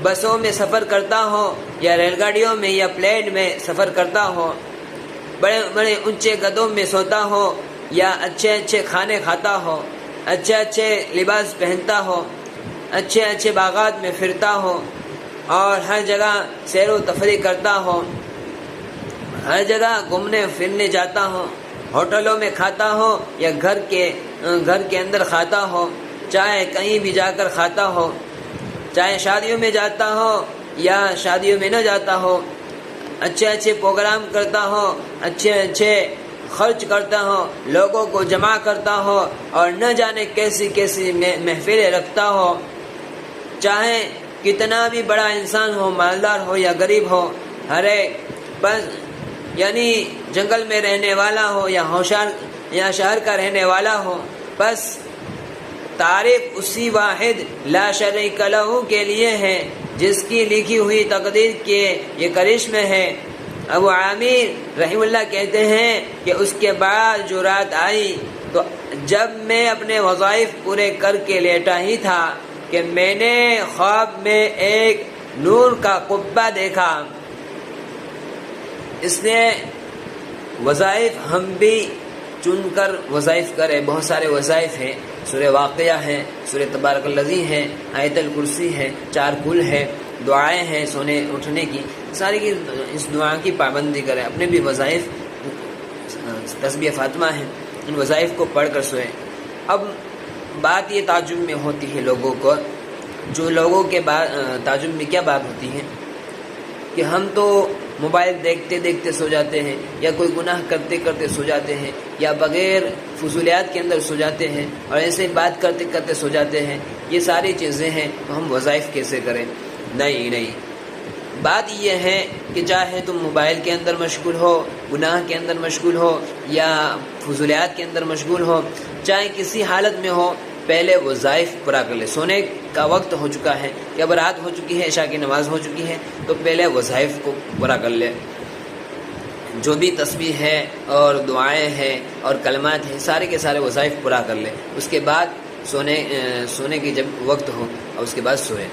بسوں میں سفر کرتا ہو یا ریل گاڑیوں میں یا پلین میں سفر کرتا ہو، بڑے بڑے اونچے گدوں میں سوتا ہو یا اچھے اچھے کھانے کھاتا ہو، اچھے اچھے لباس پہنتا ہو، اچھے اچھے باغات میں پھرتا ہو اور ہر جگہ سیر و تفریح کرتا ہو، ہر جگہ گھومنے پھرنے جاتا ہو، ہوٹلوں میں کھاتا ہو یا گھر کے اندر کھاتا ہو، چاہے کہیں بھی جا کر کھاتا ہو، چاہے شادیوں میں جاتا ہو یا شادیوں میں نہ جاتا ہو، اچھے اچھے پروگرام کرتا ہو، اچھے اچھے خرچ کرتا ہو، لوگوں کو جمع کرتا ہو اور نہ جانے کیسی کیسی محفلیں رکھتا ہو، چاہے کتنا بھی بڑا انسان ہو، مالدار ہو یا غریب ہو، ہر ایک بس یعنی جنگل میں رہنے والا ہو یا شہر کا رہنے والا ہو، بس تعریف اسی واحد لا شریک لہ کے لیے ہے جس کی لکھی ہوئی تقدیر کے یہ کرشمے ہے۔ ابو عامر رحمہ اللہ کہتے ہیں کہ اس کے بعد جو رات آئی تو جب میں اپنے وظائف پورے کر کے لیٹا ہی تھا کہ میں نے خواب میں ایک نور کا قبہ دیکھا۔ اس لیے وظائف ہم بھی چن کر وظائف کریں، بہت سارے وظائف ہیں، سورہ واقعہ ہے، سورہ تبارک الذی ہے، آیت الکرسی ہے، 4 کل ہے، دعائیں ہیں سونے اٹھنے کی، ساری کی اس دعا کی پابندی کریں۔ اپنے بھی وظائف تسبیح فاطمہ ہیں، ان وظائف کو پڑھ کر سوئیں۔ اب بات یہ تعجب میں ہوتی ہے لوگوں کو، جو لوگوں کے تعجب میں کیا بات ہوتی ہے کہ ہم تو موبائل دیکھتے دیکھتے سو جاتے ہیں، یا کوئی گناہ کرتے کرتے سو جاتے ہیں، یا بغیر فضولیات کے اندر سو جاتے ہیں، اور ایسے بات کرتے کرتے سو جاتے ہیں۔ یہ ساری چیزیں ہیں تو ہم وظائف کیسے کریں؟ نہیں، بات یہ ہے کہ چاہے تم موبائل کے اندر مشغول ہو، گناہ کے اندر مشغول ہو یا فضولیات کے اندر مشغول ہو، چاہے کسی حالت میں ہو، پہلے وظائف پورا کر لے۔ سونے کا وقت ہو چکا ہے کہ اب رات ہو چکی ہے، عشاء کی نماز ہو چکی ہے، تو پہلے وظائف کو پورا کر لے۔ جو بھی تسبیح ہے اور دعائیں ہیں اور کلمات ہیں، سارے کے سارے وظائف پورا کر لے۔ اس کے بعد سونے کی جب وقت ہو اور اس کے بعد سوئے۔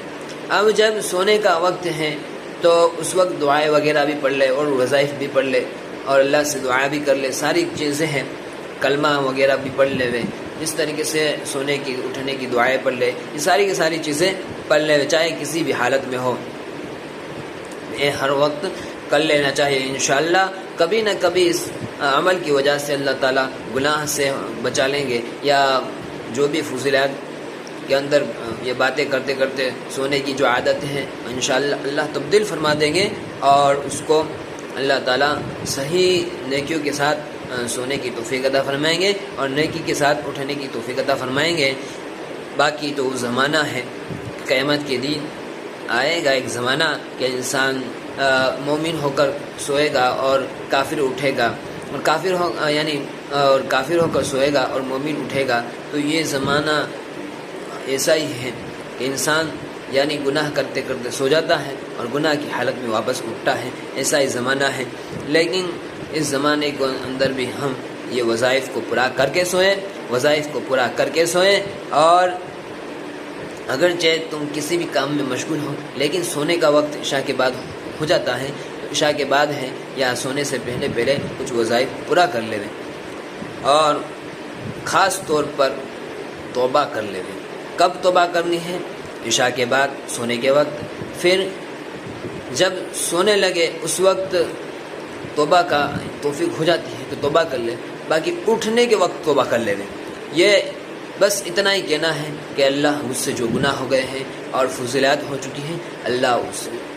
اب جب سونے کا وقت ہے تو اس وقت دعائیں وغیرہ بھی پڑھ لے اور وظائف بھی پڑھ لے اور اللہ سے دعا بھی کر لے، ساری چیزیں ہیں، کلمہ وغیرہ بھی پڑھ لے ہوئے، جس طریقے سے سونے کی اٹھنے کی دعائیں پڑھ لے، یہ ساری کی ساری چیزیں پڑھ لے، چاہے کسی بھی حالت میں ہو، یہ ہر وقت کر لینا چاہیے۔ انشاءاللہ کبھی نہ کبھی اس عمل کی وجہ سے اللہ تعالیٰ گناہ سے بچا لیں گے، یا جو بھی فضیلات کے اندر یہ باتیں کرتے کرتے سونے کی جو عادت ہے انشاءاللہ اللہ تبدیل فرما دیں گے، اور اس کو اللہ تعالیٰ صحیح نیکیوں کے ساتھ سونے کی توفیق عطا فرمائیں گے اور نیکی کے ساتھ اٹھنے کی توفیق عطا فرمائیں گے۔ باقی تو زمانہ ہے، قیامت کے دن آئے گا ایک زمانہ کہ انسان مومن ہو کر سوئے گا اور کافر اٹھے گا، اور کافر ہو کر سوئے گا اور مومن اٹھے گا۔ تو یہ زمانہ ایسا ہی ہے کہ انسان یعنی گناہ کرتے کرتے سو جاتا ہے اور گناہ کی حالت میں واپس اٹھتا ہے، ایسا ہی زمانہ ہے۔ لیکن اس زمانے کے اندر بھی ہم یہ وظائف کو پورا کر کے سوئیں، اور اگرچہ تم کسی بھی کام میں مشغول ہو لیکن سونے کا وقت عشاء کے بعد ہو جاتا ہے، تو عشاء کے بعد ہے یا سونے سے پہلے کچھ وظائف پورا کر لیں، اور خاص طور پر توبہ کر لیں۔ کب توبہ کرنی ہے؟ عشاء کے بعد سونے کے وقت، پھر جب سونے لگے اس وقت توبہ کا توفیق ہو جاتی ہے تو توبہ کر لے، باقی اٹھنے کے وقت توبہ کر لے۔ یہ بس اتنا ہی کہنا ہے کہ اللہ مجھ سے جو گناہ ہو گئے ہیں اور فضیلات ہو چکی ہیں، اللہ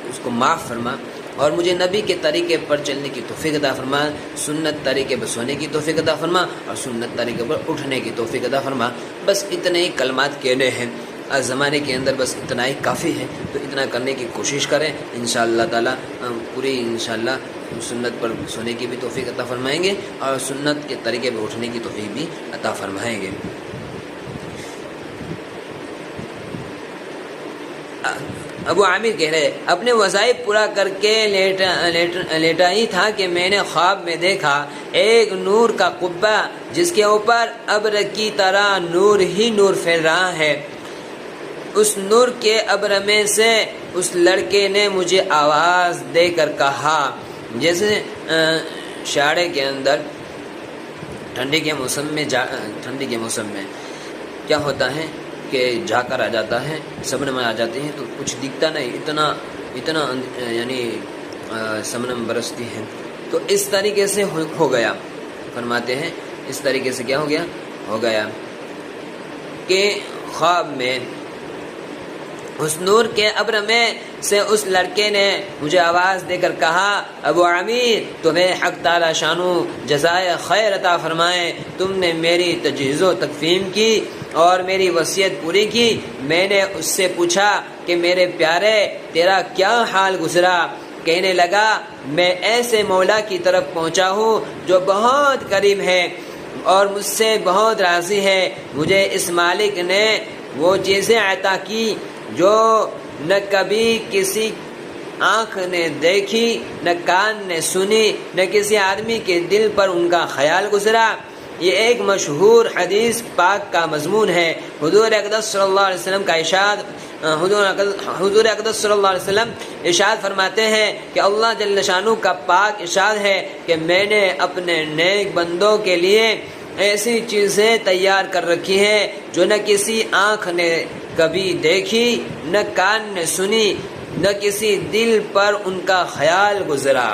اس کو معاف فرما، اور مجھے نبی کے طریقے پر چلنے کی توفیق عطا فرما، سنت طریقے پر سونے کی توفیق عطا فرما اور سنت طریقے پر اٹھنے کی توفیق عطا فرما۔ بس اتنے ہی کلمات کہنے ہیں، آج زمانے کے اندر بس اتنا ہی کافی ہے، تو اتنا کرنے کی کوشش کریں، انشاءاللہ تعالیٰ پوری انشاءاللہ سنت پر سونے کی بھی توفیق عطا فرمائیں گے اور سنت کے طریقے پر اٹھنے کی توفیق بھی عطا فرمائیں گے۔ ابو عامر کہہ رہے اپنے وظائف پورا کر کے لیٹا ہی تھا کہ میں نے خواب میں دیکھا ایک نور کا قبہ جس کے اوپر ابر کی طرح نور ہی نور پھیل رہا ہے۔ اس نور کے ابر میں سے اس لڑکے نے مجھے آواز دے کر کہا. جیسے شاڑے کے اندر ٹھنڈی کے موسم میں کیا ہوتا ہے کہ جھاکر آ جاتا ہے، شبنم آ جاتی ہے تو کچھ دکھتا نہیں، اتنا یعنی شبنم برستی ہے. تو اس طریقے سے ہو گیا، فرماتے ہیں اس طریقے سے کیا ہو گیا کہ خواب میں اس نور کے ابر میں سے اس لڑکے نے مجھے آواز دے کر کہا، ابو عامر تمہیں حق تعالی شانو جزائے خیر عطا فرمائے، تم نے میری تجہیز و تکفین کی اور میری وصیت پوری کی. میں نے اس سے پوچھا کہ میرے پیارے تیرا کیا حال گزرا؟ کہنے لگا میں ایسے مولا کی طرف پہنچا ہوں جو بہت قریب ہے اور مجھ سے بہت راضی ہے. مجھے اس مالک نے وہ چیزیں عطا کی جو نہ کبھی کسی آنکھ نے دیکھی، نہ کان نے سنی، نہ کسی آدمی کے دل پر ان کا خیال گزرا. یہ ایک مشہور حدیث پاک کا مضمون ہے. حضور اقدس صلی اللہ علیہ وسلم کا ارشاد، حضور اقدس صلی اللہ علیہ وسلم ارشاد فرماتے ہیں کہ اللہ جل شانہ کا پاک ارشاد ہے کہ میں نے اپنے نیک بندوں کے لیے ایسی چیزیں تیار کر رکھی ہیں جو نہ کسی آنکھ نے کبھی دیکھی، نہ کان نے سنی، نہ کسی دل پر ان کا خیال گزرا.